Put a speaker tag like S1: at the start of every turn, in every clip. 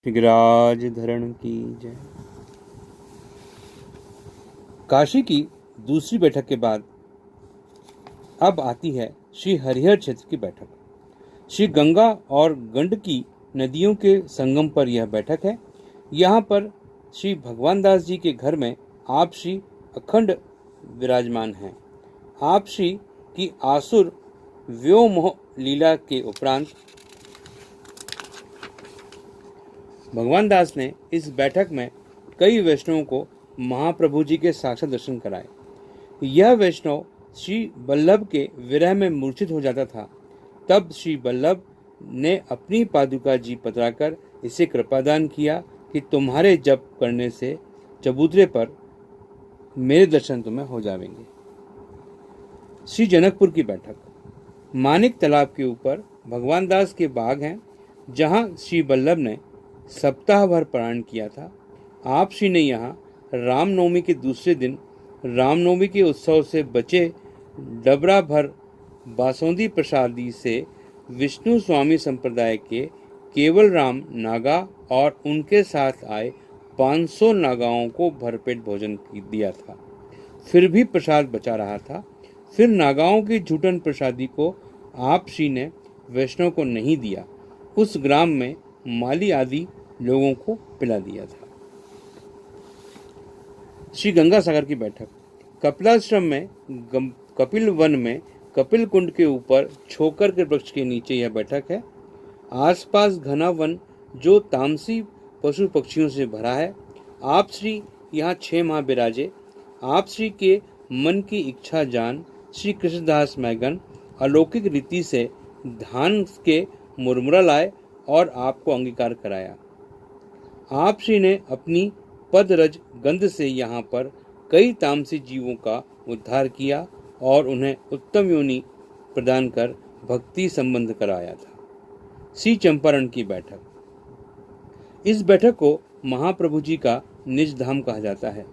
S1: विराज धरण की जय। काशी की दूसरी बैठक के बाद अब आती है श्री हरिहर क्षेत्र की बैठक। श्री गंगा और गंडकी नदियों के संगम पर यह बैठक है। यहाँ पर श्री भगवान दास जी के घर में आप श्री अखंड विराजमान हैं। आप श्री की आसुर व्योमोह लीला के उपरांत भगवान दास ने इस बैठक में कई वैष्णवों को महाप्रभु जी के साक्षात दर्शन कराए। यह वैष्णव श्री वल्लभ के विरह में मूर्छित हो जाता था। तब श्री वल्लभ ने अपनी पादुका जी पतराकर इसे कृपादान किया कि तुम्हारे जप करने से चबूतरे पर मेरे दर्शन तुम्हें हो जाएंगे। श्री जनकपुर की बैठक। मानिक तालाब के ऊपर भगवान दास के बाग हैं, जहां श्री वल्लभ ने सप्ताह भर पारायण किया था। आप श्री ने यहाँ रामनवमी के दूसरे दिन रामनवमी के उत्सव से बचे डबरा भर बासोंदी प्रसादी से विष्णु स्वामी संप्रदाय के केवल राम नागा और उनके साथ आए 500 नागाओं को भरपेट भोजन दिया था। फिर भी प्रसाद बचा रहा था। फिर नागाओं की झूठन प्रसादी को आप श्री ने वैष्णव को नहीं दिया। उस ग्राम में माली आदि लोगों को पिला दिया था। श्री गंगा सागर की बैठक। कपिलाश्रम में कपिल वन में कपिल कुंड के ऊपर छोकर के वृक्ष के नीचे यह बैठक है। आसपास घना वन जो तामसी पशु पक्षियों से भरा है। आप श्री यहाँ 6 माह विराजे। आप श्री के मन की इच्छा जान श्री कृष्णदास मैगन अलौकिक रीति से धान के मुरमुरा लाए और आपको अंगीकार कराया। आप श्री ने अपनी पदरज गंध से यहाँ पर कई तामसी जीवों का उद्धार किया और उन्हें उत्तम योनि प्रदान कर भक्ति संबंध कराया था। श्री चंपारण की बैठक। इस बैठक को महाप्रभु जी का निज धाम कहा जाता है।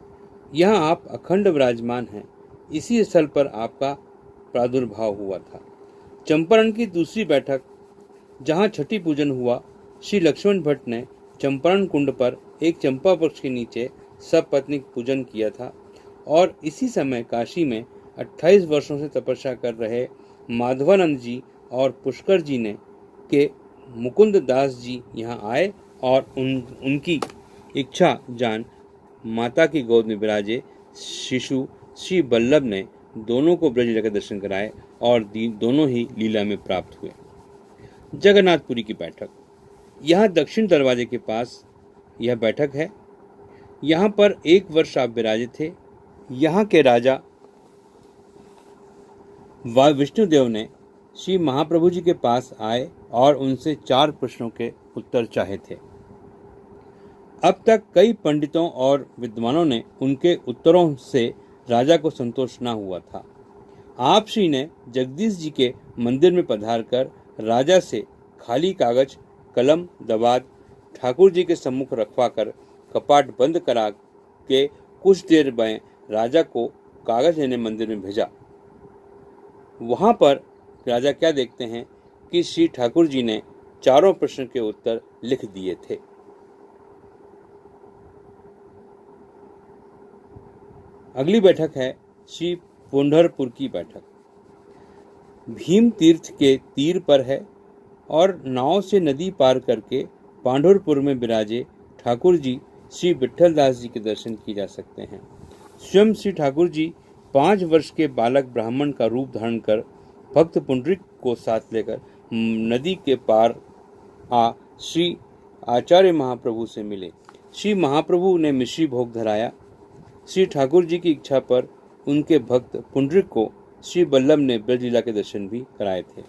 S1: यहाँ आप अखंड विराजमान हैं। इसी स्थल पर आपका प्रादुर्भाव हुआ था। चंपारण की दूसरी बैठक, जहाँ छठी पूजन हुआ, श्री लक्ष्मण भट्ट ने चंपारण कुंड पर एक चंपा वृक्ष के नीचे सपत्नीक पूजन किया था। और इसी समय काशी में 28 वर्षों से तपस्या कर रहे माधवानंद जी और पुष्कर जी ने के मुकुंद दास जी यहाँ आए और उनकी इच्छा जान माता की गोद में विराजे शिशु श्री वल्लभ ने दोनों को ब्रज का दर्शन कराए और दोनों ही लीला में प्राप्त हुए। जगन्नाथपुरी की बैठक। यहाँ दक्षिण दरवाजे के पास यह बैठक है। यहाँ पर 1 वर्ष आप विराजे थे। यहाँ के राजा विष्णुदेव ने श्री महाप्रभु जी के पास आए और उनसे 4 प्रश्नों के उत्तर चाहे थे। अब तक कई पंडितों और विद्वानों ने उनके उत्तरों से राजा को संतोष न हुआ था। आप श्री ने जगदीश जी के मंदिर में पधारकर राजा से खाली कागज, कलम, दवात ठाकुर जी के सम्मुख रखवा कर कपाट बंद करा के कुछ देर में राजा को कागज लेने मंदिर में भेजा। वहां पर राजा क्या देखते हैं कि श्री ठाकुर जी ने 4 प्रश्न के उत्तर लिख दिए थे। अगली बैठक है श्री पुंढरपुर की बैठक। भीम तीर्थ के तीर पर है और नाव से नदी पार करके पांढुरपुर में विराजे ठाकुर जी श्री विठल दास जी के दर्शन किए जा सकते हैं। स्वयं श्री ठाकुर जी 5 वर्ष के बालक ब्राह्मण का रूप धारण कर भक्त पुंडरिक को साथ लेकर नदी के पार श्री आचार्य महाप्रभु से मिले। श्री महाप्रभु ने मिश्री भोग धराया। श्री ठाकुर जी की इच्छा पर उनके भक्त पुंडरिक को श्री वल्लभ ने ब्रजलीला के दर्शन भी कराए थे।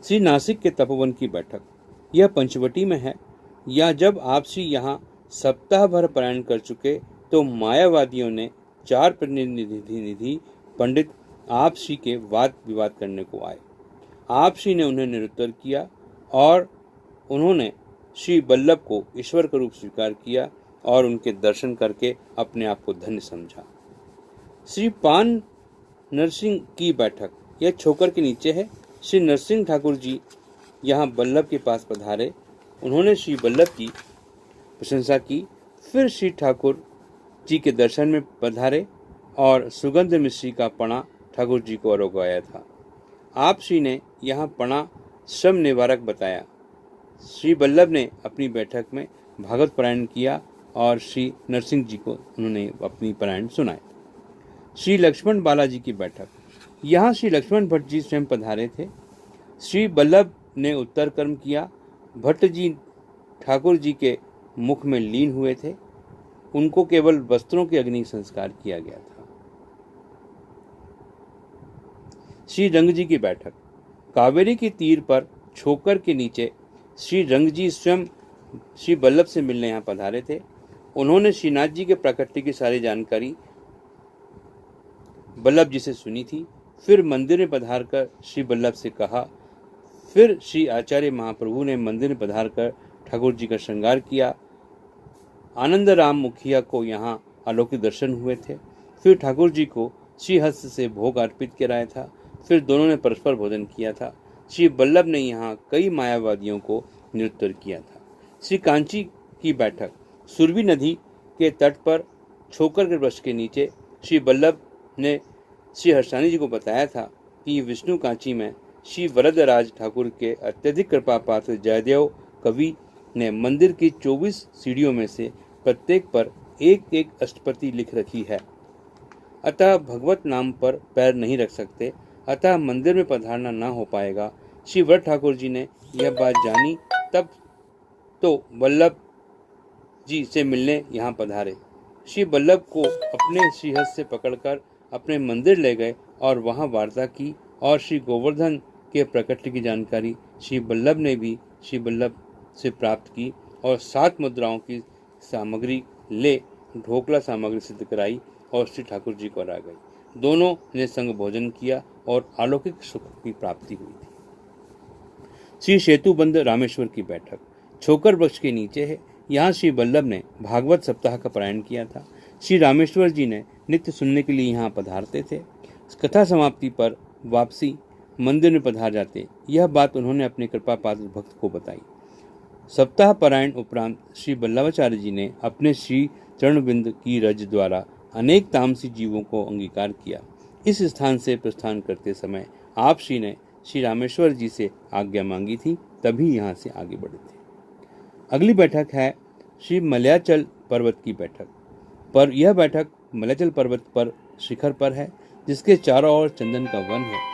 S1: श्री नासिक के तपोवन की बैठक। यह पंचवटी में है। या जब आप श्री यहाँ सप्ताह भर पारायण कर चुके तो मायावादियों ने 4 प्रतिनिधि पंडित आप श्री के वाद विवाद करने को आए। आप श्री ने उन्हें निरुत्तर किया और उन्होंने श्री वल्लभ को ईश्वर का रूप स्वीकार किया और उनके दर्शन करके अपने आप को धन्य समझा। श्री पान नरसिंह की बैठक। यह छोकर के नीचे है। श्री नरसिंह ठाकुर जी यहाँ वल्लभ के पास पधारे उन्होंने श्री बल्लभ की प्रशंसा की। फिर श्री ठाकुर जी के दर्शन में पधारे और सुगंध मिश्री का पणा ठाकुर जी को अरोगाया था। आप श्री ने यहाँ पणा श्रम निवारक बताया। श्री बल्लभ ने अपनी बैठक में भागवत पारायण किया और श्री नरसिंह जी को उन्होंने अपनी पारायण सुनाए। श्री लक्ष्मण बालाजी की बैठक। यहाँ श्री लक्ष्मण भट्ट जी स्वयं पधारे थे। श्री बल्लभ ने उत्तर कर्म किया। भट्ट जी ठाकुर जी के मुख में लीन हुए थे। उनको केवल वस्त्रों के अग्नि संस्कार किया गया था। श्री रंग जी की बैठक। कावेरी के तीर पर छोकर के नीचे श्री रंग जी स्वयं श्री बल्लभ से मिलने यहाँ पधारे थे। उन्होंने श्रीनाथ जी के प्राकट्य की सारी जानकारी बल्लभ जी से सुनी थी। फिर मंदिर में पधार कर श्री बल्लभ से कहा। फिर श्री आचार्य महाप्रभु ने मंदिर में पधार कर ठाकुर जी का श्रृंगार किया। आनंद राम मुखिया को यहाँ अलौकिक दर्शन हुए थे। फिर ठाकुर जी को श्री हस्त से भोग अर्पित कराया था। फिर दोनों ने परस्पर भोजन किया था। श्री बल्लभ ने यहाँ कई मायावादियों को निरुत्तर किया था। श्री कांची की बैठक। सुरभि नदी के तट पर छोकर के वृक्ष के नीचे श्री बल्लभ ने श्री हर्षानी जी को बताया था कि विष्णु कांची में श्री वरदराज ठाकुर के अत्यधिक कृपा पात्र जयदेव कवि ने मंदिर की 24 सीढ़ियों में से प्रत्येक पर एक एक अष्टपदी लिख रखी है। अतः भगवत नाम पर पैर नहीं रख सकते, अतः मंदिर में पधारना न हो पाएगा। श्री व्रत ठाकुर जी ने यह बात जानी, तब तो बल्लभ जी से मिलने यहाँ पधारे। श्री बल्लभ को अपने श्रीहस्त से पकड़कर अपने मंदिर ले गए और वहाँ वार्ता की और श्री गोवर्धन के प्रकट की जानकारी श्री बल्लभ ने भी श्री बल्लभ से प्राप्त की और 7 मुद्राओं की सामग्री ले ढोकला सामग्री सिद्ध कराई और श्री ठाकुर जी को आ गई। दोनों ने संग भोजन किया और अलौकिक सुख की प्राप्ति हुई थी। श्री सेतुबंध रामेश्वर की बैठक। छोकर वृक्ष के नीचे है। यहाँ श्री बल्लभ ने भागवत सप्ताह का पारायण किया था। श्री रामेश्वर जी ने नित्य सुनने के लिए यहाँ पधारते थे। कथा समाप्ति पर वापसी मंदिर में पधार जाते। यह बात उन्होंने अपने कृपा पात्र भक्त को बताई। सप्ताह पारायण उपरांत श्री बल्लभाचार्य जी ने अपने श्री चरणबिंद की रज द्वारा अनेक तामसी जीवों को अंगीकार किया। इस स्थान से प्रस्थान करते समय आप श्री ने श्री रामेश्वर जी से आज्ञा मांगी थी, तभी यहाँ से आगे बढ़े थे। अगली बैठक है श्री मलयाचल पर्वत की बैठक। पर यह बैठक मलयाचल पर्वत पर शिखर पर है, जिसके चारों ओर चंदन का वन है।